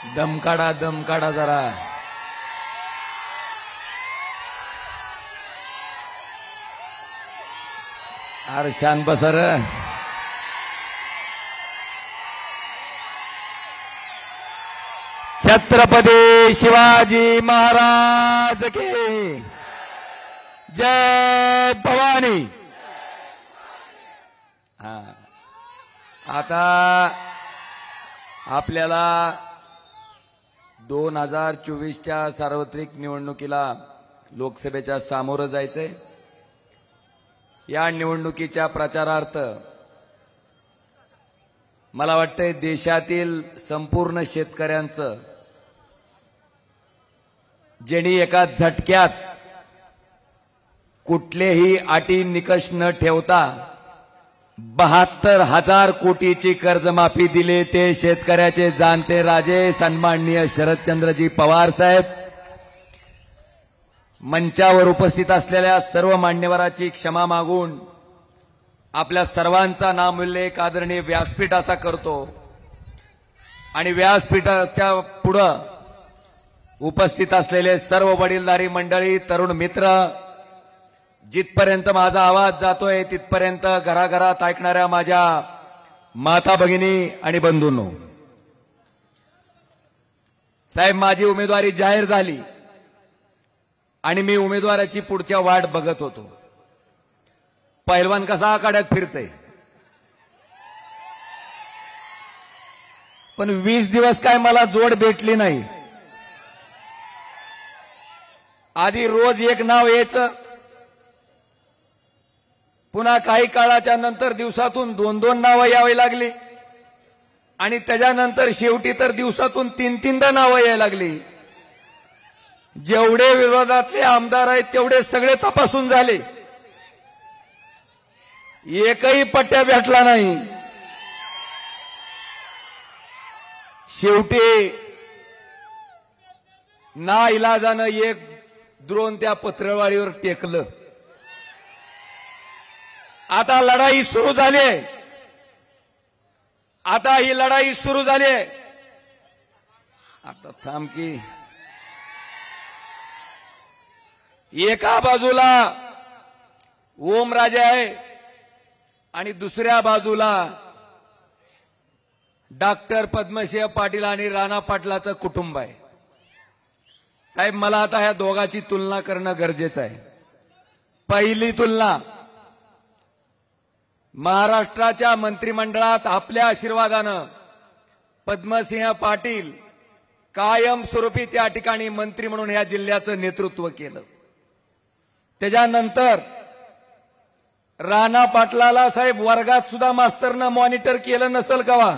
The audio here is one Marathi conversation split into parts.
दम काढा जरा. अरे शान बसर. छत्रपती शिवाजी महाराज की जय भवानी. आता आपल्याला 2024च्या सार्वत्रिक निवडणुकीला लोकसभेच्या सामोरं जायचंय. या निवडणुकीच्या प्रचारार्थ मला वाटतंय देशातील संपूर्ण शेतकऱ्यांचं ज्यांनी एका झटक्यात कुठलेही अटी निकष न ठेवता 72,000 कोटीची कर्जमाफी दिली ते शेतकऱ्याचे जाणते राजे सन्माननीय शरदचंद्रजी पवार साहेब. मंचावर उपस्थित असलेल्या सर्व मान्यवरांची क्षमा मागून आपल्या सर्वांचा नामोल्लेख आदरणीय व्यासपीठ असा करतो आणि व्यासपीठाच्या पुढे उपस्थित असलेले सर्व वडीलधारी मंडळी, तरुण मित्र, जिथपर्यंत माझा आवाज जातोय तिथपर्यंत घराघरात ऐकणाऱ्या माझ्या माता भगिनी आणि बंधूंनो, साहेब माझी उमेदवारी जाहीर झाली आणि मी उमेदवाराची पुढच्या वाट बघत होतो. पहिलवान कसा आखाड्यात फिरतय, पण 20 दिवस काय मला जोड भेटली नाही. आधी रोज एक नाव यायचं, पुन्हा काही काळाच्या नंतर दिवसातून 2-2 नावं यावी लागली आणि त्याच्यानंतर शेवटी तर दिवसातून 3-3दा नावं यायला लागली. जेवढे विरोधातले आमदार आहेत तेवढे सगळे तपासून झाले, एकही पट्ट्या भेटला नाही. शेवटी ना इलाजानं एक द्रोण त्या पत्रवाळीवर टेकलं. आता लढाई सुरू झाली, आता ही लढाई सुरू झाली. आता थांब की एका बाजूला ओमराजे आहे आणि दुसऱ्या बाजूला डॉक्टर पद्मसिंह पाटील आणि राणा पाटलाचं कुटुंब आहे. साहेब मला आता ह्या दोघांची तुलना करणं गरजेचं आहे. पहिली तुलना, महाराष्ट्राच्या मंत्रिमंडळात आपल्या आशीर्वादानं पद्मसिंह पाटील कायमस्वरूपी त्या ठिकाणी मंत्री म्हणून या जिल्ह्याचं नेतृत्व केलं. त्याच्यानंतर राणा पाटलाला साहेब वर्गात सुद्धा मास्तरनं मॉनिटर केलं नसेल कवा,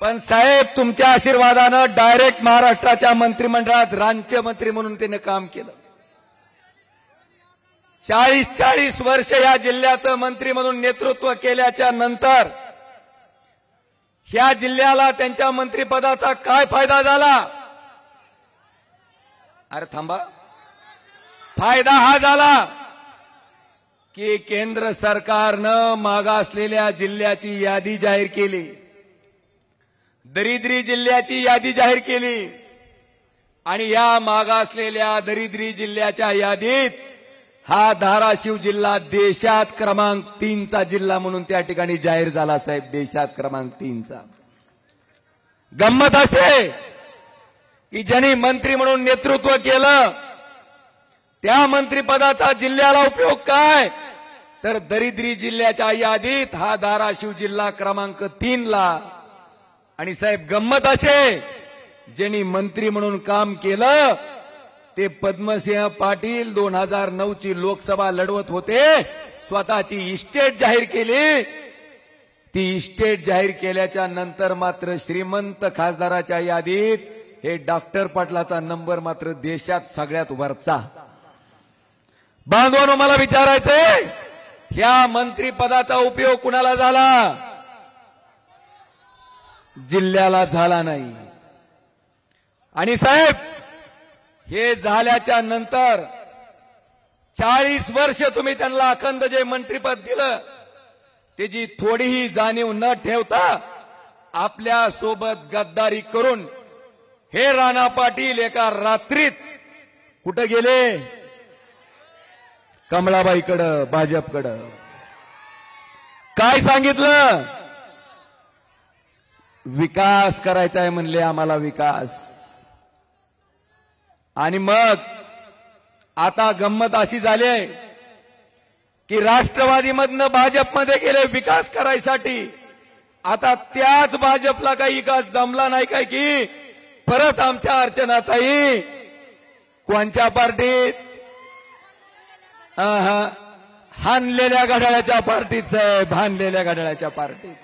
पण साहेब तुमच्या आशीर्वादानं डायरेक्ट महाराष्ट्राच्या मंत्रिमंडळात राज्यमंत्री म्हणून त्याने काम केलं. 40 वर्ष या जिल्ह्याचं मंत्री म्हणून नेतृत्व केल्याच्या नंतर ह्या जिल्ह्याला त्यांच्या मंत्रिपदाचा काय फायदा झाला? अरे थांबा, फायदा हा झाला की केंद्र सरकारनं मागासलेल्या जिल्ह्याची यादी जाहीर केली, दरिद्री जिल्ह्याची यादी जाहीर केली आणि या मागासलेल्या दरिद्री जिल्ह्याच्या यादीत हा धाराशिव जिल्हा देशात क्रमांक 3चा जिल्हा म्हणून त्या ठिकाणी जाहीर झाला. साहेब देशात क्रमांक 3चा. गंमत असे की ज्यांनी मंत्री म्हणून नेतृत्व केलं त्या मंत्रिपदाचा जिल्ह्याला उपयोग काय, तर दरिद्री जिल्ह्याच्या यादीत हा धाराशिव जिल्हा क्रमांक 3ला. आणि साहेब गंमत असे ज्यांनी मंत्री म्हणून काम केलं ते पद्मसिंह पाटील 2009ची लोकसभा लढवत होते, स्वतःची इस्टेट जाहीर केली. ती इस्टेट जाहीर केल्याच्या नंतर मात्र श्रीमंत खासदाराच्या यादीत हे डॉक्टर पाटलाचा नंबर मात्र देशात सगळ्यात वरचा. बांधवांनो मला विचारायचंय, ह्या मंत्रिपदाचा उपयोग कुणाला झाला? जिल्ह्याला झाला नाही. आणि साहेब हे झाल्याच्या नंतर 40 वर्ष तुम्ही त्यांना अखंड जे मंत्रिपद दिलं त्याची थोडीही जाणीव न ठेवता आपल्या सोबत गद्दारी करून हे राणा पाटील एका रात्रीत कुठे गेले? कमलाबाईकडं, भाजपकडं. काय सांगितलं? विकास करायचा आहे म्हणले आम्हाला, विकास. आणि मग आता गंमत अशी झाली आहे की राष्ट्रवादीमधनं भाजपमध्ये गेले विकास करायसाठी. आता त्याच भाजपला काही विकास जमला नाही काय की परत आमच्या अर्चनाताई कोणत्या पार्टीत? हाणलेल्या घड्याळाच्या पार्टीत साहेब, हाणलेल्या घड्याळाच्या पार्टीत.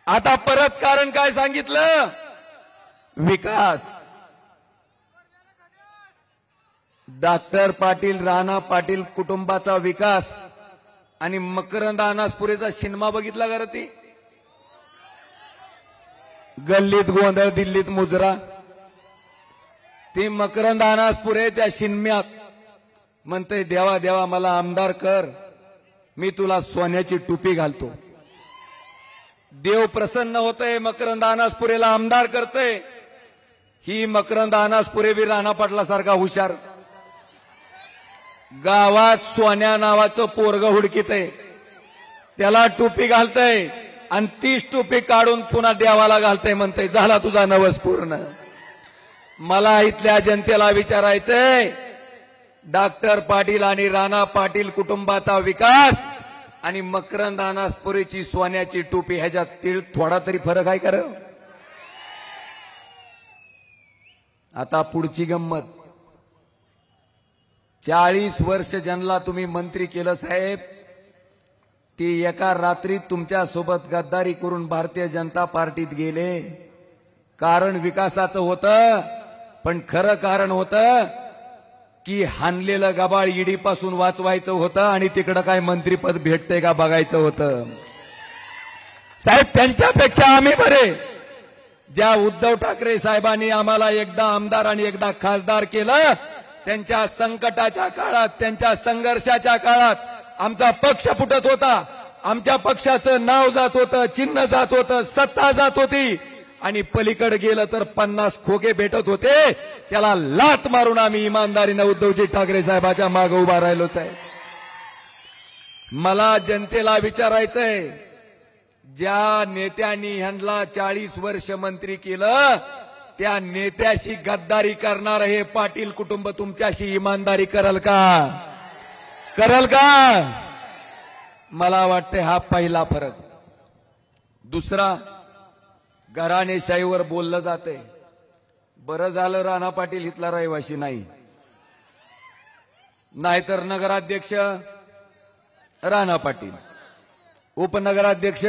आता परत कारण काय सांगितलं? विकास. डॉक्टर पाटील, राणा पाटील कुटुंबाचा विकास आणि मकरंद अनासपुरेचा सिनेमा बघितला का रे? ती गल्लीत गोंधळ दिल्लीत मुजरा. ती मकरंद अनासपुरे त्या सिनेमात म्हणते, देवा देवा मला आमदार कर, मी तुला सोन्याची टोपी घालतो. देव प्रसन्न होतय, मकरंद अनासपुरेला आमदार करते. ही मकरंद अनासपुरे बी राणा पाटलासारखा हुशार. गावात सोन्या नावाचं पोरग हुडकीत आहे, त्याला टोपी घालतय आणि तीच टोपी काढून पुन्हा देवाला घालतय. म्हणतय झाला तुझा नवस पूर्ण. मला इथल्या जनतेला विचारायचंय, डॉक्टर पाटील आणि राणा पाटील कुटुंबाचा विकास आणि मकरंद अनासपुरेची सोन्याची टोपी ह्याच्यात थोडा तरी फरक आहे का? आता पुढची गंमत. 40 वर्ष ज्यांना तुम्ही मंत्री केलं साहेब, ते एका रात्रीत तुमच्या सोबत गद्दारी करून भारतीय जनता पार्टीत गेले. कारण विकासाचं होतं, पण खरं कारण होतं की हाणलेलं गबाळ ईडीपासून वाचवायचं होतं आणि तिकडं काय मंत्रीपद भेटते का बघायचं होतं. साहेब त्यांच्यापेक्षा आम्ही बरे. ज्या उद्धव ठाकरे साहेबांनी आम्हाला एकदा आमदार आणि एकदा खासदार केलं, त्यांच्या संकटाच्या काळात, त्यांच्या संघर्षाच्या काळात आमचा पक्ष फुटत होता, आमच्या पक्षाचं नाव जात होतं, चिन्ह जात होतं, सत्ता जात होती आणि पलीकडे गेलं तर 50 खोके भेटत होते. त्याला लात मारून आम्ही इमानदारीनं उद्धवजी ठाकरे साहेबाच्या मागे उभा राहिलो साहेब. मला जनतेला विचारायचंय, ज्या नेत्यांनी ह्यांना 40 वर्ष मंत्री केलं, त्या नेत्याशी गद्दारी करणार हे पाटील कुटुंब तुमच्याशी इमानदारी करल का? करल का? मला वाटते हा पहिला फरक. दुसरा, घराणेशाहीवर बोललं जाते. बरं झालं राणा पाटील इथला रहिवासी नाही, नाहीतर नगराध्यक्ष राणा पाटील, उपनगराध्यक्ष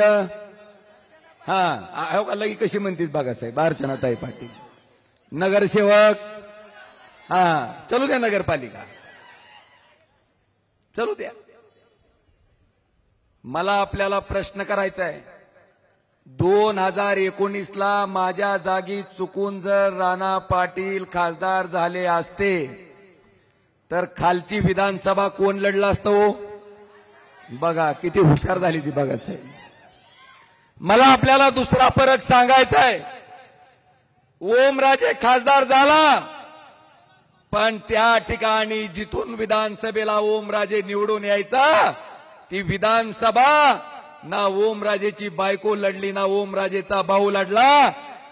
लगी कशी म्हणतील बघा साहेब, अर्चनाताई पाटील, नगरसेवक चलू द्या, नगरपालिका चलू द्या. मला आपल्याला प्रश्न करायचा आहे, 2019ला माझ्या जागी चुकून जर राणा पाटील खासदार झाले असते तर खालची विधानसभा कोण लढला असतो? बघा किती हुशार झाली ती बघा साहेब. मला आपल्याला दुसरा फरक सांगायचा आहे. ओमराजे खासदार झाला, पण त्या ठिकाणी जिथून विधानसभेला ओमराजे निवडून यायचा, ती विधानसभा ना ओमराजेची बायको लढली ना ओमराजेचा भाऊ लढला.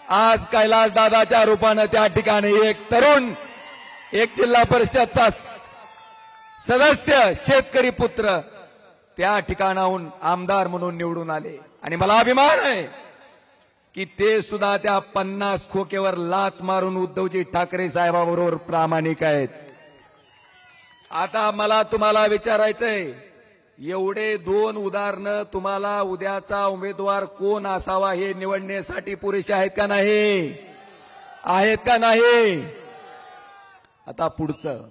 आज कैलास दादाच्या रूपानं त्या ठिकाणी एक तरुण, एक जिल्हा परिषदचा सदस्य, शेतकरी पुत्र त्या ठिकाणाहून आमदार म्हणून निवडून आले. आणि मला अभिमान आहे की ते सुद्धा त्या 50 खोकेवर लात मारून उद्धवजी ठाकरे साहेबांबरोबर प्रामाणिक आहेत. आता मला तुम्हाला विचारायचंय, एवढे 2 उदाहरणं तुम्हाला उद्याचा उमेदवार कोण असावा हे निवडण्यासाठी पुरेसे आहेत का नाही? आहेत का नाही? आता पुढचं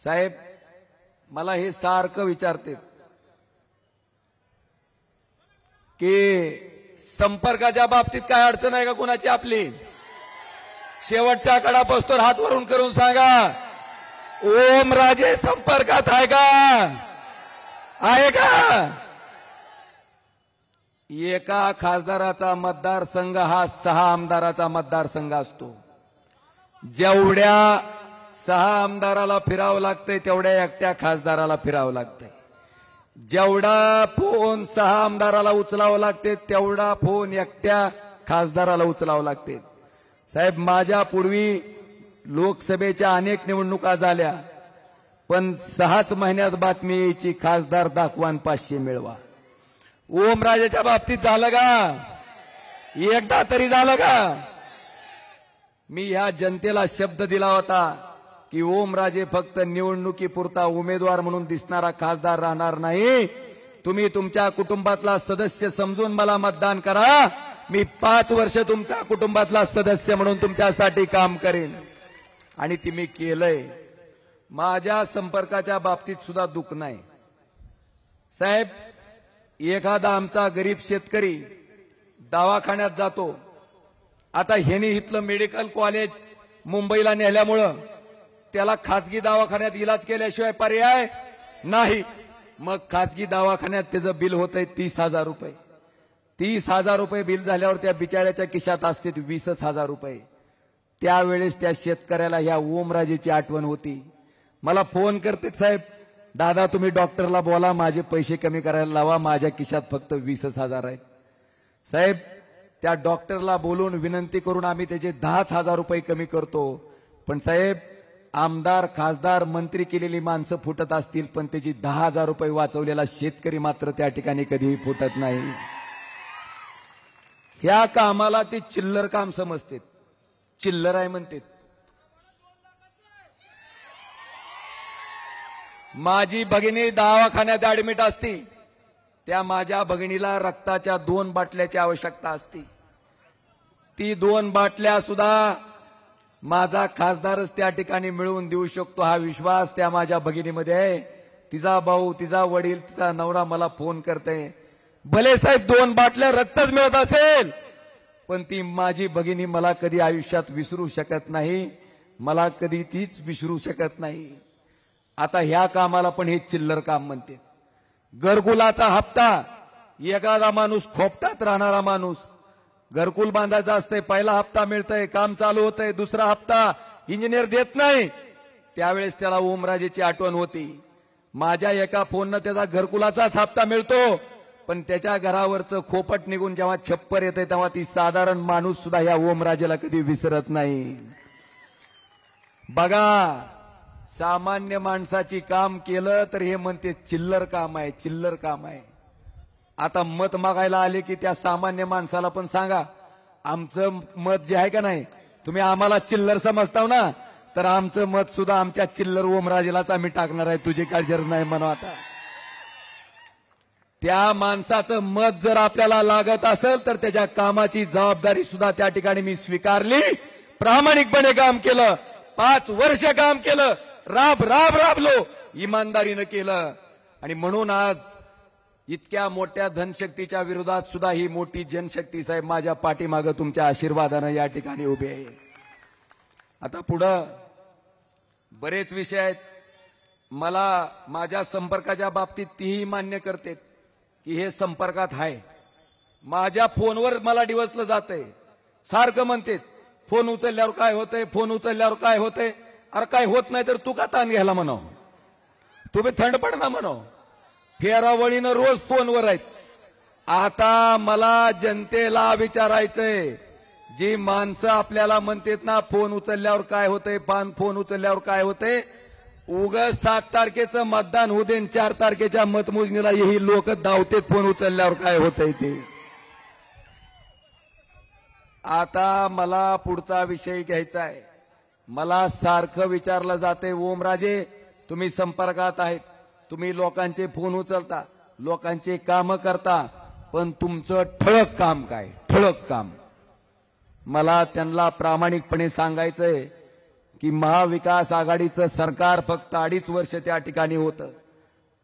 साहेब, मला हे सारखं विचारते की संपर्काच्या बाबतीत काय अडचण आहे का कुणाची आपली? शेवटच्या कडापासून हात वरून करून सांगा, ओमराजे संपर्कात आहे का? आहे का? एका खासदाराचा मतदारसंघ हा 6 आमदाराचा मतदारसंघ असतो. जेवढ्या 6 आमदाराला फिरावं लागतंय तेवढ्या एकट्या खासदाराला फिरावं लागतंय. जेवढा फोन 6 आमदाराला उचलावं लागते तेवढा फोन एकट्या खासदाराला उचलावं लागते. साहेब, माझ्या पूर्वी लोकसभेच्या अनेक निवडणुका झाल्या, पण 6च महिन्यात बातमी यायची, खासदार दाखवा आणि 500 मिळवा. ओमराजेच्या बाबतीत झालं का? एकदा तरी झालं का? मी ह्या जनतेला शब्द दिला होता की ओमराजे फक्त निवडणुकीपुरता उमेदवार म्हणून दिसणारा खासदार राहणार नाही. तुम्ही तुमच्या कुटुंबातला सदस्य समजून मला मतदान करा. मी 5 वर्ष तुमच्या कुटुंबातला सदस्य म्हणून तुमच्यासाठी काम करेन. आणि ती मी केलंय. माझ्या संपर्काच्या बाबतीत सुद्धा दुःख नाही. साहेब, एखादा आमचा गरीब शेतकरी दवाखान्यात जातो. आता ह्याने इथलं मेडिकल कॉलेज मुंबईला नेल्यामुळं त्याला खासगी दवाखान्यात इलाज केल्याशिवाय पर्याय नाही. मग खासगी दवाखान्यात त्याचं बिल होतंय 30,000 रुपये. 30,000 रुपये बिल झाल्यावर त्या बिचाऱ्याच्या खिशात असते 20,000 रुपये. त्यावेळेस त्या शेतकऱ्याला ह्या ओमराजेची आठवण होती. मला फोन करते, साहेब दादा तुम्ही डॉक्टरला बोला, माझे पैसे कमी करायला लावा, माझ्या खिशात फक्त 20,000 आहेत. साहेब, त्या डॉक्टरला बोलून विनंती करून आम्ही त्याचे 10,000 रुपये कमी करतो. पण साहेब, आमदार खासदार मंत्री केलेली माणसं फुटत असतील, पण त्याची 10,000 रुपये वाचवलेला शेतकरी मात्र त्या ठिकाणी कधीही फुटत नाही. ह्या कामाला ते चिल्लर काम समजतात. चिल्लर आहे म्हणतात. माझी भगिनी दवाखान्यात ऍडमिट असती, त्या माझ्या भगिनीला रक्ताच्या 2 बाटल्याची आवश्यकता असती. ती 2 बाटल्या सुद्धा माझा खासदारच त्या ठिकाणी मिळवून देऊ शकतो, हा विश्वास त्या माझ्या भगिनीमध्ये आहे. तिचा भाऊ, तिचा वडील, तिचा नवरा मला फोन करते, भले साहेब 2 बाटल्या रक्तच मिळत असेल, पण ती माझी भगिनी मला कधी आयुष्यात विसरू शकत नाही. मला कधी तीच विसरू शकत नाही. आता ह्या कामाला पण हे चिल्लर काम म्हणते. घरकुलाचा हप्ता, एखादा माणूस खोपटात राहणारा माणूस घरकुल बांधायचा असतंय, पहिला हप्ता मिळतंय, काम चालू होतंय, दुसरा हप्ता इंजिनियर देत नाही, त्यावेळेस त्याला ओमराजेची आठवण होती. माझ्या एका फोननं त्याचा घरकुलाचाच हप्ता मिळतो, पण त्याच्या घरावरचं खोपट निघून जेव्हा छप्पर येते तेव्हा ती साधारण माणूस सुद्धा या ओमराजेला कधी विसरत नाही. बघा, सामान्य माणसाची काम केलं तर हे म्हणते चिल्लर काम आहे, चिल्लर काम आहे. आता मत मागायला आले की त्या सामान्य माणसाला पण सांगा, आमचं मत जे आहे का नाही, तुम्ही आम्हाला चिल्लर समजताव ना, तर आमचं मत सुद्धा आमच्या चिल्लर ओमराजेलाच आम्ही टाकणार आहे, तुझी काय जरूर नाही म्हणा. आता त्या माणसाचं मत जर आपल्याला लागत असेल तर त्याच्या कामाची जबाबदारी सुद्धा त्या ठिकाणी मी स्वीकारली. प्रामाणिकपणे काम केलं, 5 वर्ष काम केलं, राबलो, इमानदारीनं केलं. आणि म्हणून आज इतक्या मोठ्या धनशक्तीच्या विरोधात सुद्धा ही मोठी जनशक्ती साहेब माझ्या पाठीमागं तुमच्या आशीर्वादानं या ठिकाणी उभी आहे. आता पुढं बरेच विषय आहेत. मला माझ्या संपर्काच्या बाबतीत तीही मान्य करते की हे संपर्कात आहे. माझ्या फोनवर मला डिवचलं जातंय, सारखं म्हणते फोन उचलल्यावर काय होतंय, फोन उचलल्यावर काय होतंय. अरे काय होत नाही तर तू का ताण घ्यायला म्हणाव, तुम्ही थंड पडना म्हणाव. फेरावळीनं रोज फोनवर आहेत. आता मला जनतेला विचारायचंय, जी माणसं आपल्याला म्हणतात ना फोन उचलल्यावर काय होतंय, फोन उचलल्यावर काय होतंय, उगाच 7 तारखेचं मतदान होऊ दे, 4 तारखेच्या मतमोजणीला ही लोक धावतेत फोन उचलल्यावर काय होतंय ते. आता मला पुढचा विषय घ्यायचा आहे. मला सारखं विचारलं जाते, ओमराजे तुम्ही संपर्कात आहेत, तुम्ही लोकांचे फोन उचलता, लोकांचे काम करता, पण तुमचं ठळक काम काय, ठळक काम. मला त्यांना प्रामाणिकपणे सांगायचंय की महाविकास आघाडीचं सरकार फक्त 2.5 वर्ष त्या ठिकाणी होतं.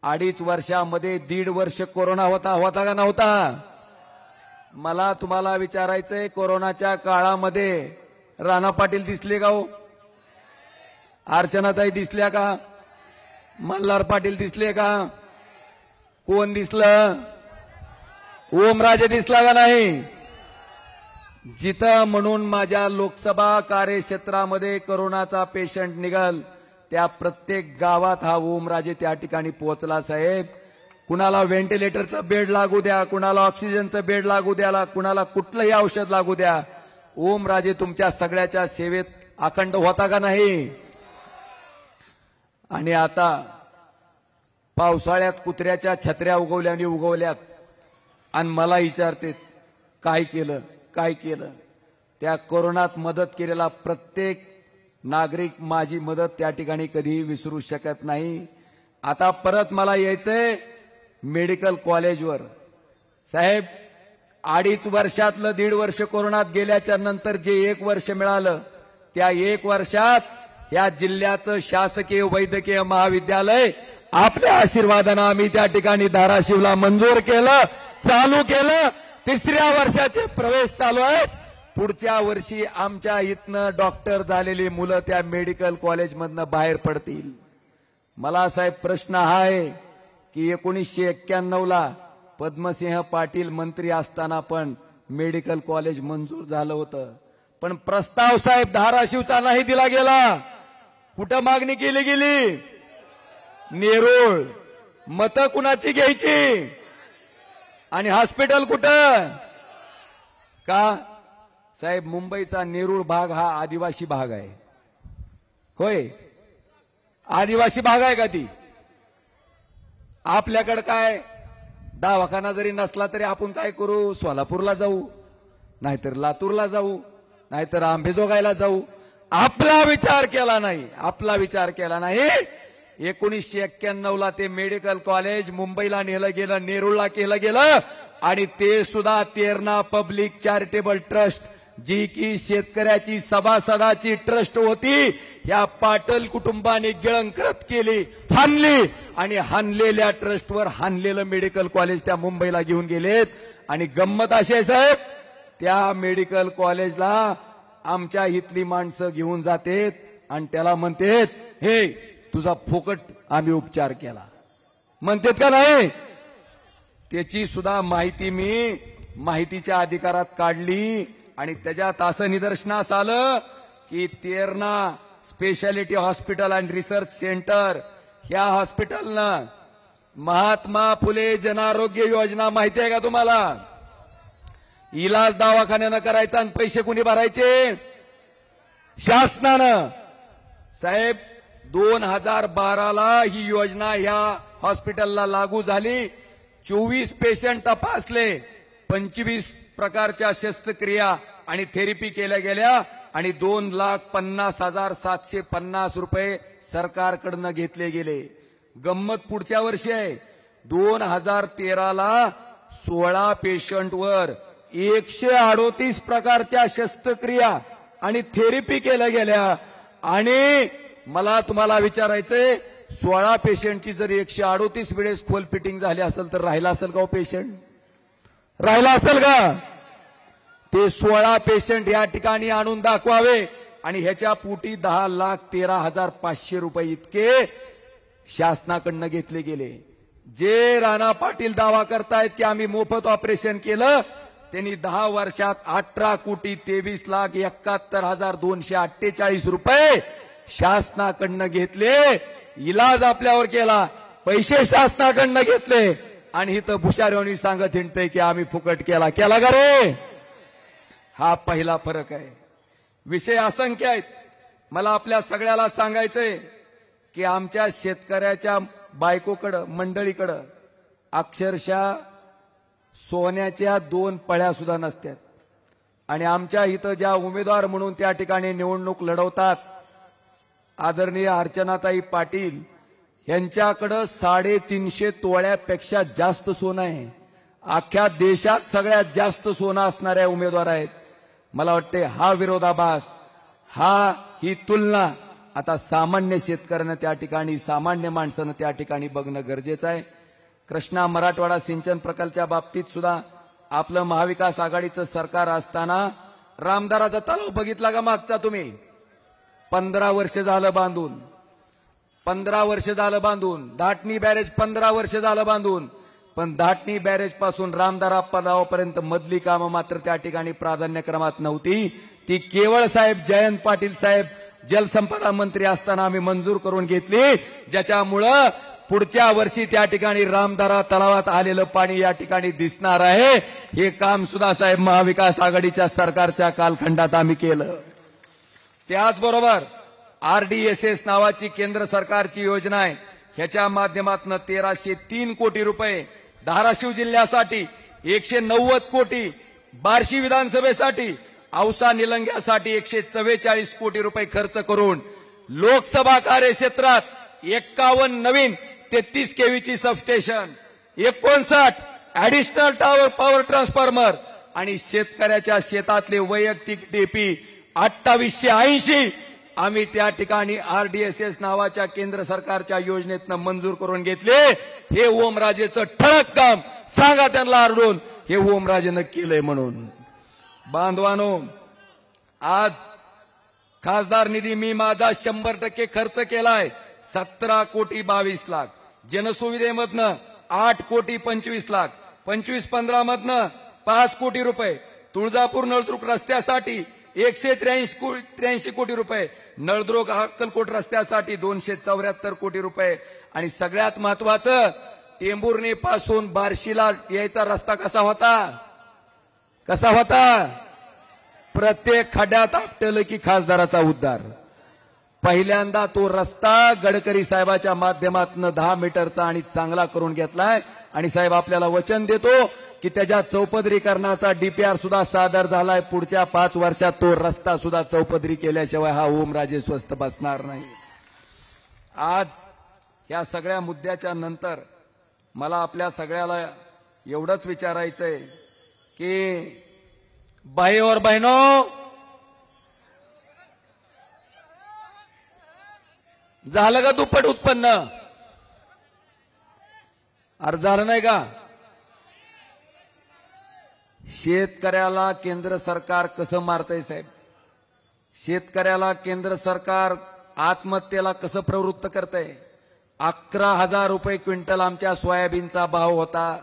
2.5 वर्षामध्ये 1.5 वर्ष कोरोना होता का नव्हता. मला तुम्हाला विचारायचंय, कोरोनाच्या काळामध्ये राणा पाटील दिसले का हो, अर्चनाताई दिसल्या का, मल्हार पाटील दिसले का, कोण दिसलं. ओमराजे दिसला का नाही? जिथं म्हणून माझ्या लोकसभा कार्यक्षेत्रामध्ये कोरोनाचा पेशंट निघाल त्या प्रत्येक गावात हा ओमराजे त्या ठिकाणी पोहोचला साहेब. कुणाला व्हेंटिलेटरचा बेड लागू द्या, कुणाला ऑक्सिजनचं बेड लागू द्या, कुणाला कुठलंही औषध लागू द्या, ओमराजे तुमच्या सगळ्याच्या सेवेत अखंड होता का नाही? आणि आता पावसाळ्यात कुत्र्याच्या छत्र्या उगवल्यात आणि मला विचारते काय केलं काय केलं. त्या कोरोनात मदत केलेला प्रत्येक नागरिक माझी मदत त्या ठिकाणी कधीही विसरू शकत नाही. आता परत मला यायचंय मेडिकल कॉलेजवर. साहेब 2.5 वर्षातलं 1.5 वर्ष कोरोनात गेल्याच्या नंतर जे 1 वर्ष मिळालं त्या 1 वर्षात या जिल्ह्याचं शासकीय वैद्यकीय महाविद्यालय आपल्या आशीर्वादानं आम्ही त्या ठिकाणी धाराशिवला मंजूर केलं, चालू केलं. 3ऱ्या वर्षाचे प्रवेश चालू आहेत. पुढच्या वर्षी आमच्या इथनं डॉक्टर झालेली मुलं त्या मेडिकल कॉलेजमधनं बाहेर पडतील. मला साहेब प्रश्न हा आहे की 1991ला पद्मसिंह पाटील मंत्री असताना पण मेडिकल कॉलेज मंजूर झालं होतं, पण प्रस्ताव साहेब धाराशिवचा नाही दिला गेला. कुठं मागणी केली गेली? नेरूळ. मतं कुणाची घ्यायची आणि हॉस्पिटल कुठं? का साहेब मुंबईचा नेरूळ भाग हा आदिवासी भाग आहे. होय, आदिवासी भाग आहे का ती? आपल्याकडे काय दवाखाना जरी नसला तरी आपण काय करू? सोलापूरला जाऊ, नाहीतर लातूरला जाऊ, नाहीतर आंबेजोगाईला जाऊ. आपला विचार केला नाही, आपला विचार केला नाही. 1991ला ते मेडिकल कॉलेज मुंबईला नेलं गेलं, नेरूळला केलं गेलं आणि ते सुद्धा तेरणा पब्लिक चॅरिटेबल ट्रस्ट जी की शेतकऱ्याची सभासदाची ट्रस्ट होती, या पाटल कुटुंबाने गिळंकृत केली, हाणली आणि हाणलेल्या ट्रस्टवर हाणलेलं मेडिकल कॉलेज त्या मुंबईला घेऊन गेलेत. आणि गंमत अशी आहे साहेब, त्या मेडिकल कॉलेजला आमच्या इथली माणसं घेऊन जातेत आणि त्याला म्हणतेत हे तुझा फुकट आम्ही उपचार केला म्हणतेत का नाही? त्याची सुद्धा माहिती मी माहितीच्या अधिकारात काढली आणि त्याच्यात असं निदर्शनास आलं की Terna speciality hospital and research centre ह्या हॉस्पिटलनं महात्मा फुले जनआरोग्य योजना माहिती आहे का तुम्हाला? इलाज दवाखान्यानं करायचा आणि पैसे कुणी भरायचे? शासनानं. साहेब 2012ला ही योजना या हॉस्पिटलला लागू झाली. 24 पेशंट तपासले, 25 प्रकारच्या शस्त्रक्रिया आणि थेरपी केल्या गेल्या आणि 2,50,750 रुपये सरकारकडनं घेतले गेले. गंमत पुढच्या वर्षी आहे. 2013ला 16 पेशंटवर 138 प्रकारच्या शस्त्रक्रिया आणि थेरपी केल्या गेल्या. आणि मला तुम्हाला विचारायचंय 16 पेशंटची जर 138 वेळेस खोल फिटिंग झाली असेल तर राहिला असेल का पेशंट? राहिला असेल का? ते 16 पेशंट या ठिकाणी आणून दाखवावे आणि ह्याच्या पोटी 10,13,500 रुपये इतके शासनाकडनं घेतले गेले. जे राणा पाटील दावा करतायत की आम्ही मोफत ऑपरेशन केलं, त्यांनी 10 वर्षात 18,23,71,248 रुपये शासनाकडनं घेतले. इलाज आपल्यावर केला, पैसे शासनाकडनं घेतले आणि इथं भुशाऱ्यांनी सांगत हिंडतंय की आम्ही फुकट केला. केला का रे? हा पहिला फरक आहे. विषय असंख्य आहेत. मला आपल्या सगळ्याला सांगायचंय की आमच्या शेतकऱ्याच्या बायकोकडं मंडळीकडं अक्षरशः सोन्याच्या 2 पळ्या सुद्धा नसतात. आणि आमच्या इथं ज्या उमेदवार म्हणून त्या ठिकाणी निवडणूक लढवतात आदरणीय अर्चनाताई पाटील यांच्याकडं 350 तोळ्यापेक्षा जास्त सोनं आहे. अख्ख्या देशात सगळ्यात जास्त सोनं असणाऱ्या उमेदवार आहेत. मला वाटते हा विरोधाभास, ही तुलना आता सामान्य शेतकऱ्यानं त्या ठिकाणी, सामान्य माणसानं त्या ठिकाणी बघणं गरजेचं आहे. कृष्णा मराठवाडा सिंचन प्रकल्पाच्या बाबतीत सुद्धा आपलं महाविकास आघाडीचं सरकार असताना रामदाराचा तलाव बघितला का मागचा तुम्ही? 15 वर्ष झालं बांधून, 15 वर्ष झालं बांधून. धाटणी बॅरेज 15 वर्ष झालं बांधून. पण धाटणी बॅरेज पासून रामदारा पदावापर्यंत मधली कामं मात्र त्या ठिकाणी प्राधान्यक्रमात नव्हती. ती केवळ साहेब जयंत पाटील साहेब जलसंपदा मंत्री असताना आम्ही मंजूर करून घेतली, ज्याच्यामुळं पुढच्या वर्षी त्या ठिकाणी रामदारा तलावात आलेलं पाणी या ठिकाणी दिसणार आहे. हे काम सुद्धा साहेब महाविकास आघाडीच्या सरकारच्या कालखंडात आम्ही केलं. त्याचबरोबर RDSS नावाची केंद्र सरकारची योजना आहे. ह्याच्या माध्यमातून 1303 कोटी रुपये धाराशिव जिल्ह्यासाठी, 190 कोटी बार्शी विधानसभेसाठी, औसा निलंग्यासाठी 144 कोटी रुपये खर्च करून लोकसभा कार्यक्षेत्रात 51 नवीन 33 केव्हीची substation, 59 additional tower power transformer आणि शेतकऱ्याच्या शेतातले वैयक्तिक डीपी 2880 आम्ही त्या ठिकाणी RDSS नावाच्या केंद्र सरकारच्या योजनेतनं मंजूर करून घेतले. हे ओमराजेचं ठळक काम सांगा त्यांना आरडून, हे ओमराजेनं केलंय म्हणून. बांधवानो, आज खासदार निधी मी माझा 100% खर्च केलाय, 17 कोटी 22 लाख. जनसुविधेमधनं 8 कोटी 25 लाख, 25-15 मधनं 5 कोटी रुपये. तुळजापूर नळदुर्ग रस्त्यासाठी 183 कोटी रुपये, नळदुर्ग अक्कलकोट रस्त्यासाठी 274 कोटी रुपये. आणि सगळ्यात महत्वाचं, टेंभुर्णी पासून बार्शीला यायचा रस्ता कसा होता? प्रत्येक खड्ड्यात आपटलं की खासदाराचा उद्धार. पहिल्यांदा तो रस्ता गडकरी साहेबाच्या माध्यमातून 10 मीटरचा आणि चांगला करून घेतलाय. आणि साहेब आपल्याला वचन देतो की त्याच्या चौपदरीकरणाचा DPR सुद्धा सादर झालाय. पुढच्या 5 वर्षात तो रस्ता सुद्धा चौपदरी केल्याशिवाय हा ओमराजे स्वस्थ बसणार नाही. आज या सगळ्या मुद्द्याच्या नंतर मला आपल्या सगळ्याला एवढंच विचारायचंय की भाई और बहनों, झालं का दुप्पट उत्पन्न? अरे झालं नाही का? शेतकऱ्याला केंद्र सरकार कसं मारतंय साहेब? शेतकऱ्याला केंद्र सरकार आत्महत्येला कसं प्रवृत्त करतंय? 11,000 रुपये क्विंटल आमच्या सोयाबीनचा भाव होता.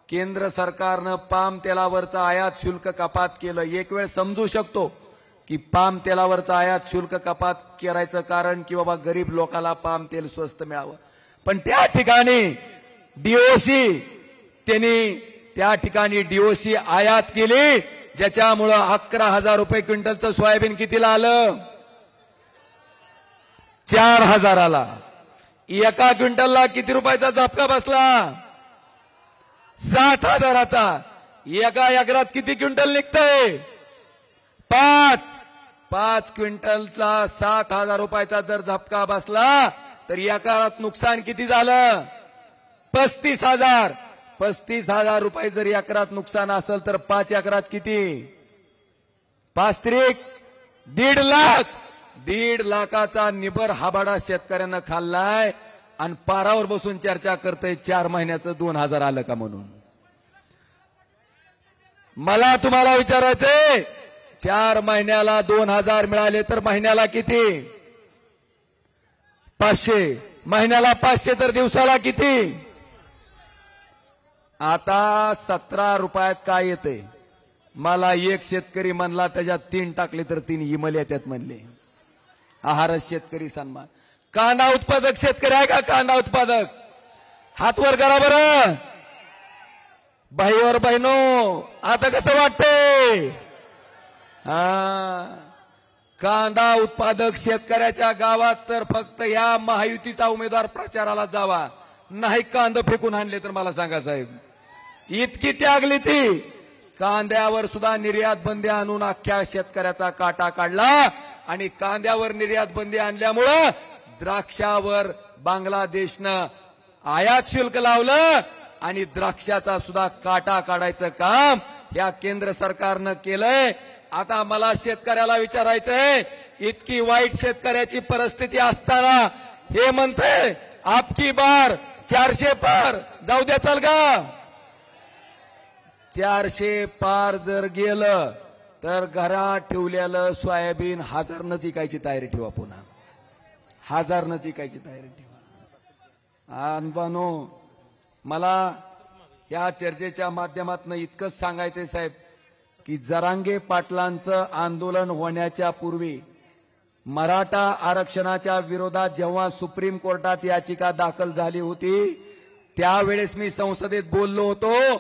केंद्र सरकारनं पाम तेलावरचं आयात शुल्क कपात केलं. एक वेळ समजू शकतो की पाम तेलावरचं आयात शुल्क कपात करायचं कारण की बाबा गरीब लोकांना पाम तेल स्वस्त मिळावं. पण त्या ठिकाणी DOC आयात केली, ज्याच्यामुळं 11,000 रुपये क्विंटलचं सोयाबीन कितीला आलं? 4,000ला. एका क्विंटलला किती रुपयाचा झपका बसला? 7,000चा. एका एकरात किती क्विंटल निघतंय? 5 क्विंटलला 7,000 रुपयाचा जर झपका बसला तर एकरात नुकसान किती झालं? 35,000. 35,000 रुपये जर एकरात नुकसान असेल तर 5 एकरात किती? 5 त्रिक 1.5 लाख. 1.5 लाखाचा निबर हाबाडा शेतकऱ्यांना खाल्लाय आणि पारावर बसून चर्चा करतोय 4 महिन्याचं 2,000 आलं का म्हणून. मला तुम्हाला विचारायचंय, 4 महिन्याला 2,000 मिळाले तर महिन्याला किती? 500. महिन्याला 500 तर दिवसाला किती? आता 17 रुपयात काय येते? मला एक शेतकरी म्हणला त्याच्यात 3 टाकले तर 3 इमल येतात म्हणले. आहार शेतकरी सन्मान. कांदा उत्पादक शेतकरी आहे का? कांदा उत्पादक हात वर करा बरं. भाई और बहनो, आता कसं वाटतंय? कांदा उत्पादक शेतकऱ्याच्या गावात तर फक्त या महायुतीचा उमेदवार प्रचाराला जावा, नाही कांदा फेकून आणले तर मला सांगा साहेब. इतकी त्यागली ती. कांद्यावर सुद्धा निर्यात बंदी आणून अख्ख्या शेतकऱ्याचा काटा काढला. आणि कांद्यावर निर्यात बंदी आणल्यामुळं द्राक्षावर बांगलादेशनं आयात शुल्क लावलं आणि द्राक्षाचा सुद्धा काटा काढायचं काम या केंद्र सरकारनं केलंय. आता मला शेतकऱ्याला विचारायचंय, इतकी वाईट शेतकऱ्याची परिस्थिती असताना हे म्हणते आपकी बार 400 पार जाऊ द्या चाल का? 400 पार जर गेलं तर घरात ठेवलेलं सोयाबीन 1000 विकायची तयारी ठेवा. पुन्हा 1000 विकायची तयारी ठेवा. अनबानो, मला या चर्चेच्या माध्यमातून इतकंच सांगायचंय साहेब की जरांगे पाटलांचं आंदोलन होण्याच्या पूर्वी मराठा आरक्षणाच्या विरोधात जेव्हा सुप्रीम कोर्टात याचिका दाखल झाली होती त्यावेळेस मी संसदेत बोललो होतो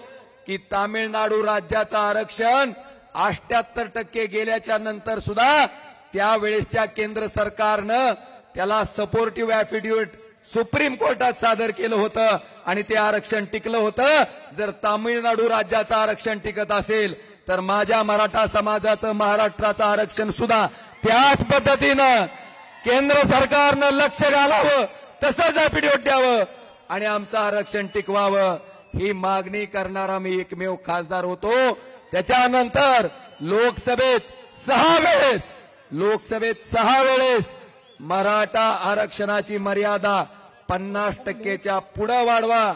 की तामिळनाडू राज्याचं आरक्षण 78% गेल्याच्या नंतर सुद्धा त्यावेळेसच्या केंद्र सरकारनं त्याला सपोर्टिव्ह ऍफिडेव्हिट सुप्रीम कोर्टात सादर केलं होतं आणि ते आरक्षण टिकलं होतं. जर तामिळनाडू राज्याचं आरक्षण टिकत असेल तर माझ्या मराठा समाजाचं महाराष्ट्राचं आरक्षण सुद्धा त्याच पद्धतीनं केंद्र सरकारनं लक्ष घालावं तसंच ऍफिडेव्हिट द्यावं आणि आमचं आरक्षण टिकवावं ही मागणी करणारा मी एकमेव खासदार होतो. त्याच्यानंतर लोकसभेत 6 वेळेस मराठा आरक्षणाची मर्यादा 50%च्या पुढे वाढवा,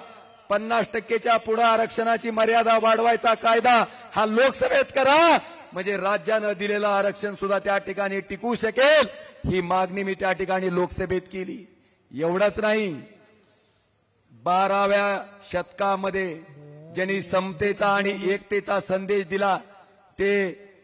50%च्या पुढे आरक्षणाची मर्यादा वाढवायचा कायदा हा लोकसभेत करा म्हणजे राज्यानं दिलेलं आरक्षण सुद्धा त्या ठिकाणी टिकू शकेल. ही मागणी मी त्या ठिकाणी लोकसभेत केली. एवढंच नाही, 12व्या शतकामध्ये ज्यांनी समतेचा आणि एकतेचा संदेश दिला ते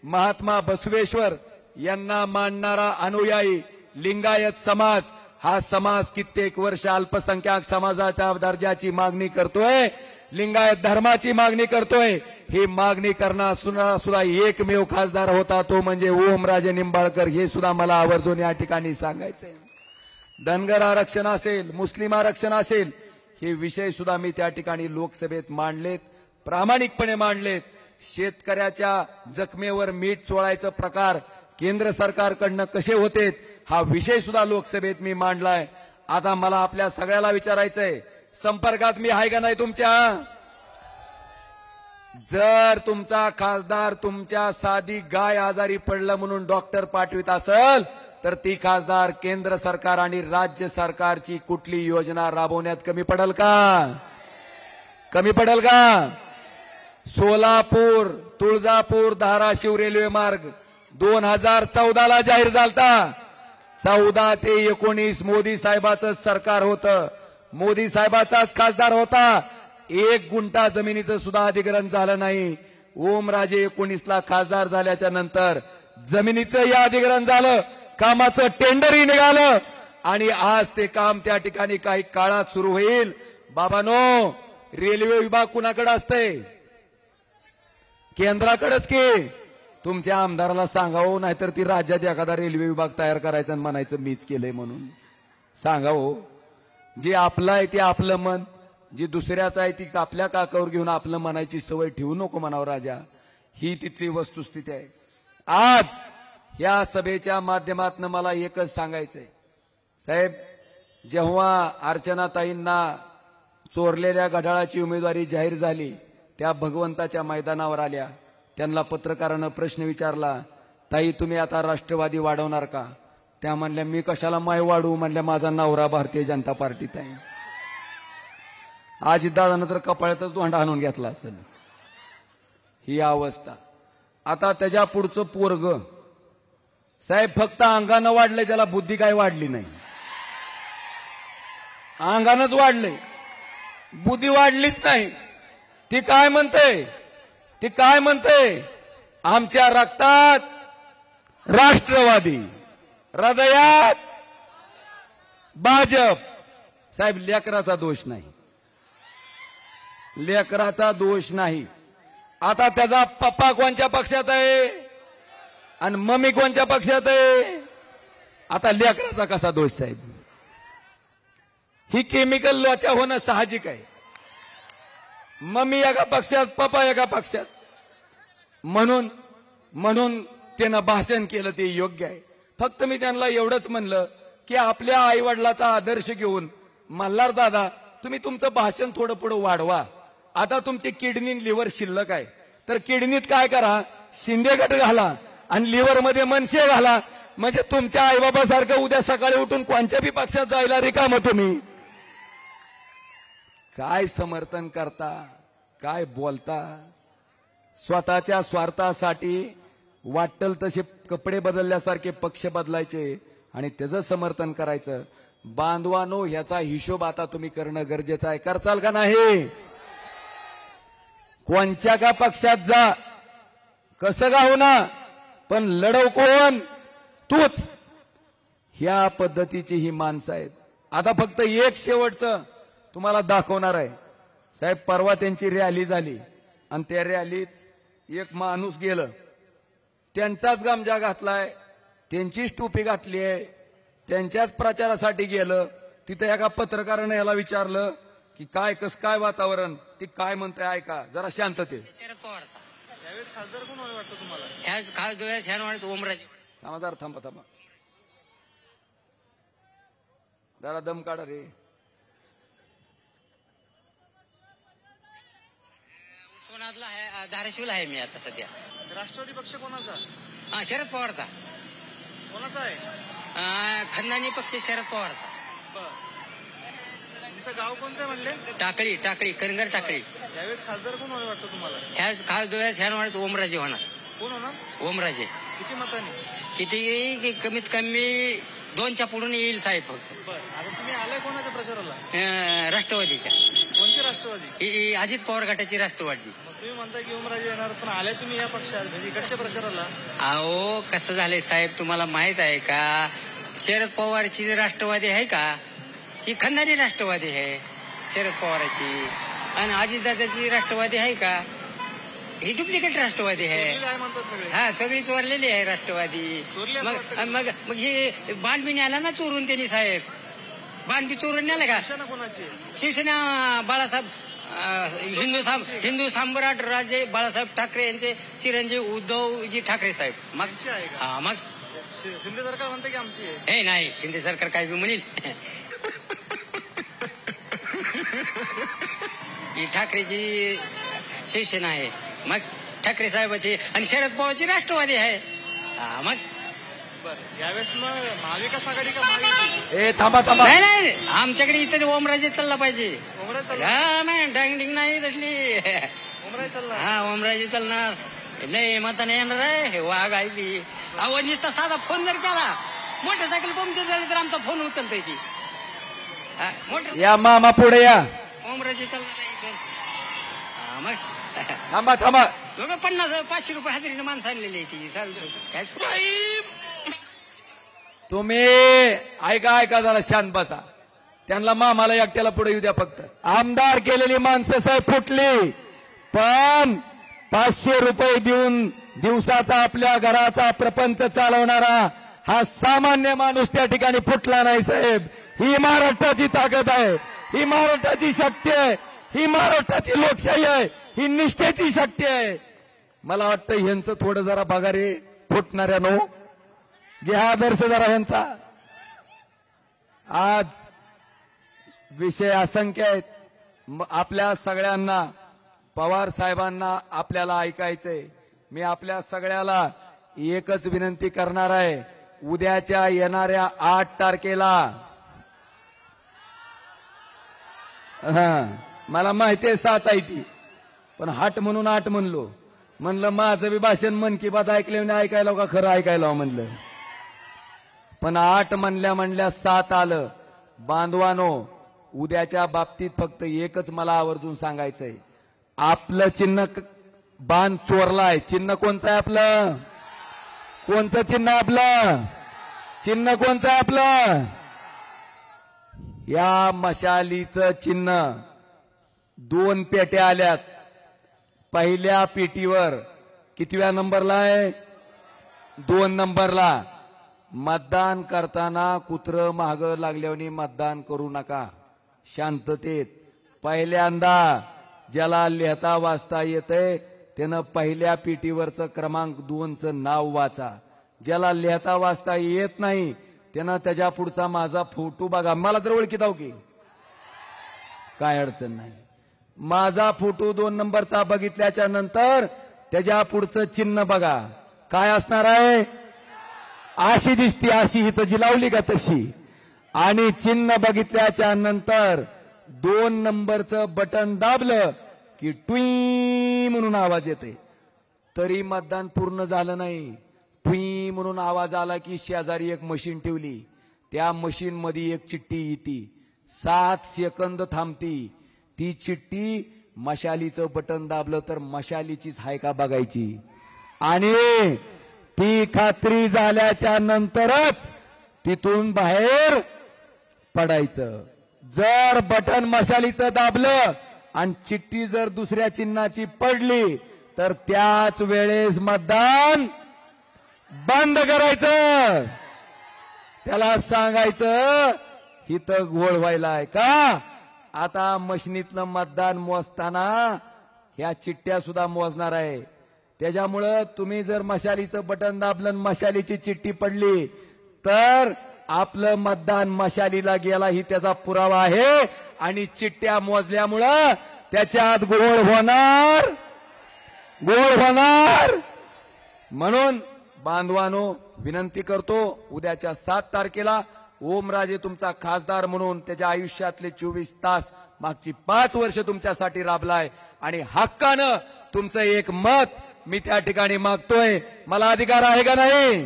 महात्मा बसवेश्वर यांना मानणारा अनुयायी लिंगायत समाज हा समाज कित्येक वर्ष अल्पसंख्याक समाजाच्या दर्जाची मागणी करतोय, लिंगायत धर्माची मागणी करतोय. ही मागणी करणारा सुद्धा एकमेव खासदार होता तो म्हणजे ओमराजे निंबाळकर. हे सुद्धा मला आवर्जून या ठिकाणी सांगायचंय. धनगर आरक्षण असेल, मुस्लिम आरक्षण असेल, हे विषय सुद्धा मी त्या ठिकाणी लोकसभेत मांडलेत, प्रामाणिकपणे मांडलेत. शेतकऱ्याच्या जखमेवर मीठ चोळायचं प्रकार केंद्र सरकारकडनं कसे होते हा विषय सुद्धा लोकसभेत मी मांडलाय. आता मला आपल्या सगळ्याला विचारायचंय, संपर्कात मी आहे का नाही तुमच्या? जर तुमचा खासदार तुमच्या साधी गाय आजारी पडलं म्हणून डॉक्टर पाठवित असेल तर ती खासदार केंद्र सरकार आणि राज्य सरकारची कुठली योजना राबवण्यात कमी पडेल का? कमी पडेल का? सोलापूर, तुळजापूर, धाराशिव रेल्वे मार्ग 2014ला जाहीर झालता. 14 ते 19 मोदी साहेबाचं सरकार होतं, मोदी साहेबाचाच खासदार होता. 1 गुंठा जमिनीचं सुद्धा अधिग्रहण झालं नाही. ओमराजे 19ला खासदार झाल्याच्या नंतर जमिनीचंही अधिग्रहण झालं, कामाचं टेंडरही निघालं आणि आज ते काम त्या ठिकाणी काही काळात सुरू होईल. बाबांनो, रेल्वे विभाग कुणाकडे असते? केंद्राकडेच की. तुमच्या आमदाराला सांगावं, नाहीतर ती राज्यात एखादा रेल्वे विभाग तयार करायचा आणि म्हणायचं मीच केलंय म्हणून सांगावं. जे आपलं आहे ते आपलं मन, जी दुसऱ्याचं आहे ती आपल्या काकावर घेऊन आपलं म्हणायची सवय ठेवू नको म्हणावं राजा. ही तिथली वस्तुस्थिती आहे. आज या सभेच्या माध्यमातून मला एकच सांगायचंय साहेब, जेव्हा अर्चनाताईंना चोरलेल्या घड्याळाची उमेदवारी जाहीर झाली त्या भगवंताच्या मैदानावर आल्या. त्यांना पत्रकारानं प्रश्न विचारला, ताई तुम्ही आता राष्ट्रवादी वाढवणार का? त्या म्हणल्या मी कशाला माय वाढवू, म्हणल्या माझा नवरा भारतीय जनता पार्टीत आहे. अजितदादानं तर कपाळातच दोंडा आणून घेतला असेल. ही अवस्था. आता त्याच्या पुढचं पोरग साहेब फक्त अंगानं वाढलंय, त्याला बुद्धी काय वाढली नाही. अंगानंच वाढलंय, बुद्धी वाढलीच नाही. ती काय म्हणते? आमच्या रक्तात राष्ट्रवादी, हृदयात भाजप. साहेब लेकराचा दोष नाही, लेकराचा दोष नाही. आता त्याचा पप्पा कोणत्या पक्षात आहे आणि मम्मी कोणत्या पक्षात आहे? आता लेकराचा कसा दोष साहेब? ही केमिकल लोचा होणं साहजिक आहे. मम्मी एका पक्षात, पप्पा एका पक्षात. म्हणून त्यानं भाषण केलं ते योग्य आहे. फक्त मी त्यांना एवढंच म्हणलं की आपल्या आईवडिलाचा आदर्श घेऊन मल्हार दादा तुम्ही तुमचं भाषण थोडं पुढे वाढवा. आता तुमची किडनी लिव्हर शिल्लक आहे तर किडनीत काय करा, शिंदे गट घाला आणि लिव्हर मध्ये मनसे घाला, म्हणजे तुमच्या आईबाबासारखं उद्या सकाळी उठून कोणत्या बी पक्षात जायला रिकाम तुम्ही. काय समर्थन करता, काय बोलता? स्वतःच्या स्वार्थासाठी वाटल तसे कपडे बदलल्यासारखे पक्ष बदलायचे आणि त्याचं समर्थन करायचं. बांधवानो, ह्याचा हिशोब आता तुम्ही करणं गरजेचं आहे. करचाल का नाही? कोणच्या का पक्षात जा, कसं का होना, पण लढव कोण, तूच. ह्या पद्धतीची ही माणसं आहेत. आता फक्त एक शेवटचं तुम्हाला दाखवणार आहे. साहेब, परवा त्यांची रॅली झाली आणि त्या रॅलीत एक माणूस गेलं, त्यांचाच गमजा घातलाय, त्यांचीच टोपी घातली आहे, त्यांच्याच प्रचारासाठी गेलं. तिथे एका पत्रकाराने याला विचारलं की काय काय वातावरण, ती काय म्हणते ऐका जरा शांतते. शरद पवारचा यावेळेस खासदार कोण वाटतं तुम्हाला? ह्याच खासदार छान वाटतं ओमराजे. थांबा थांबा जरा दम काढा रे. उस्मानाबादला आहे, धाराशिवला आहे मी आता सध्या. राष्ट्रवादी पक्ष कोणाचा? शरद पवारचा. कोणाचा आहे? खंदानी पक्ष शरद पवारचा. तुमचं गाव कोणतं म्हणले? टाकळी करंगर टाकळी. यावेळेस खासदार कोण वाटतं तुम्हाला? ह्याच खासदार छान वाटतं ओमराजे होणार. कोण होणार? ओमराजे. किती मतांनी? किती कमीत कमी 2च्या पुढून येईल साहेब. फक्त आता तुम्ही आलाय कोणाच्या प्रचाराला? राष्ट्रवादीच्या. कोणती राष्ट्रवादी? अजित पवार गटाची राष्ट्रवादी. तुम्ही म्हणता की ओमराजे येणार, पण आलाय तुम्ही या पक्षात, म्हणजे इकडच्या प्रचाराला? अहो, कसं झालंय साहेब, तुम्हाला माहित आहे का, शरद पवारची जी राष्ट्रवादी आहे का, ही खंदानी राष्ट्रवादी आहे शरद पवाराची. आणि अजितदादाची राष्ट्रवादी आहे का, ही डुप्लिकेट राष्ट्रवादी आहे. हा, सगळी चोरलेली आहे राष्ट्रवादी. मग हे बाण बी न्याला ना चोरून त्यांनी साहेब, बाण बी चोरून न्याला का? शिवसेना बाळासाहेब हिंदू सम्राट राजे बाळासाहेब ठाकरे यांचे चिरंजीव उद्धवजी ठाकरे साहेब. मग शिंदे सरकार म्हणते की आमची आहे? हे नाही, शिंदे सरकार काय बी म्हणेल. ही ठाकरेची शिवसेना आहे, मग ठाकरे साहेबाची. आणि शरद पवारची राष्ट्रवादी आहे. मग यावेळेस मग महाविकास आघाडी का महायुती? ए थांबा नाही, आमच्याकडे इथे ओमराजे चालला पाहिजे. ओमराजे चालला? नाही, डांगडिंग नाही तसली. ओमराजे चालला? हा, ओमराजे चालणार. लय मताने येणार आहे. वाघ आहे ती. अहो, नुसता साधा फोन जर केला, मोटरसायकल पंक्चर झाली तर आमचा फोन उचलतोय ती. या मामा पुढे या. ओमराजे चालणार आहे. मग थांबा 50-500 रुपये हजेरीने माणसं आणलेली आहे ती. तुम्ही ऐका जरा शांत बसा. त्यांना मामाला एकट्याला पुढे येऊ द्या. फक्त आमदार केलेली माणसं साहेब फुटली, पण 500 रुपये देऊन दिवसाचा आपल्या घराचा प्रपंच चालवणारा हा सामान्य माणूस त्या ठिकाणी फुटला नाही साहेब. ही महाराष्ट्राची ताकद आहे, ही महाराष्ट्राची शक्ती आहे, ही महाराष्ट्राची लोकशाही आहे, ही निष्ठेची शक्ती आहे. मला वाटतं ह्यांचं थोडं जरा बघा रे फुटणाऱ्यानो, घ्या आदर्श जरा ह्यांचा. आज विषय असंख्य आहेत. आपल्या सगळ्यांना, पवार साहेबांना आपल्याला ऐकायचंय. मी आपल्या सगळ्याला एकच विनंती करणार आहे, उद्याच्या येणाऱ्या 8 तारखेला, मला माहिती आहे 7 आहे ती, पण 8 म्हणून 8 म्हणलं माझं बी भाषण मन की बात ऐकलं ऐकायला का खरं ऐकायला म्हणलं, पण 8 म्हणल्या 7 आलं. बांधवानो, उद्याच्या बाबतीत फक्त एकच मला आवर्जून सांगायचंय, आपलं चिन्ह बांध चोरलाय. चिन्ह कोणचं आहे आपलं? कोणचं चिन्ह आपलं? चिन्ह कोणचं आहे आपलं? या मशालीचं चिन्ह 2 पेट्या आल्यात. पहिल्या पेटीवर कितव्या नंबरला आहे? 2 नंबरला. मतदान करताना कुत्रं मागं लागल्याने मतदान करू नका, शांततेत. पहिल्यांदा ज्याला लिहिता वाचता येतंय त्यानं पहिल्या पेटीवरचं क्रमांक 2चं नाव वाचा. ज्याला लिहिता वाचता येत नाही त्यानं त्याच्या पुढचा माझा फोटो बघा. मला तर ओळखीत आहो की काय अडचण नाही. माझा फोटो 2 नंबरचा बघितल्याच्या नंतर त्याच्या पुढचं चिन्ह बघा काय असणार आहे. अशी दिसती, अशी इथं जी लावली का तशी. आणि चिन्ह बघितल्याच्या नंतर 2 नंबरचं बटन दाबलं की टुई म्हणून आवाज येते. तरी मतदान पूर्ण झालं नाही. टुई म्हणून आवाज आला की शेजारी एक मशीन ठेवली. त्या मशीन मध्ये एक चिठ्ठी येते. 7 सेकंद थांबती. ती चिठ्ठी मशालीचं बटन दाबलं तर मशालीचीच हाय का बघायची आणि ती खात्री झाल्याच्या नंतरच तिथून बाहेर पडायचं. जर बटन मशालीचं दाबलं आणि चिठ्ठी जर दुसऱ्या चिन्हाची पडली तर त्याच वेळेस मतदान बंद करायचं. त्याला सांगायचं हिथं घोळ व्हायलाय का. आता मशिनीतलं मतदान मोजताना ह्या चिठ्ठ्या सुद्धा मोजणार आहे. त्याच्यामुळं तुम्ही जर मशालीचं बटन दाबलं आणि मशालीची चिठ्ठी पडली तर आपलं मतदान मशालीला गेला ही त्याचा पुरावा आहे. आणि चिठ्ठ्या मोजल्यामुळं त्याच्यात घोळ होणार. म्हणून बांधवानो विनंती करतो, उद्याच्या 7 तारखेला ओमराजे तुमचा खासदार म्हणून त्याच्या आयुष्यातले 24 तास मागची 5 वर्ष तुमच्यासाठी राबलाय आणि हक्कानं तुमचं एक मत मी त्या ठिकाणी मागतोय. मला अधिकार आहे का नाही?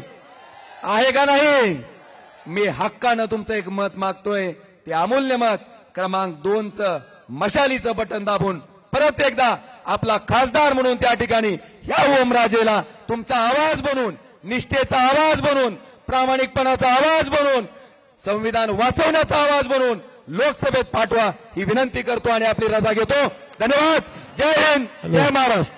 आहे का नाही? मी हक्कानं तुमचं एक मत मागतोय. ते अमूल्य मत क्रमांक 2चं मशालीचं बटन दाबून परत एकदा आपला खासदार म्हणून त्या ठिकाणी ह्या ओमराजेला तुमचा आवाज बनून, निष्ठेचा आवाज बनून, प्रामाणिकपणाचा आवाज बनून, संविधान वाचवण्याचा आवाज बनून लोकसभेत पाठवा ही विनंती करतो आणि आपली रजा घेतो. धन्यवाद. जय हिंद, जय महाराष्ट्र.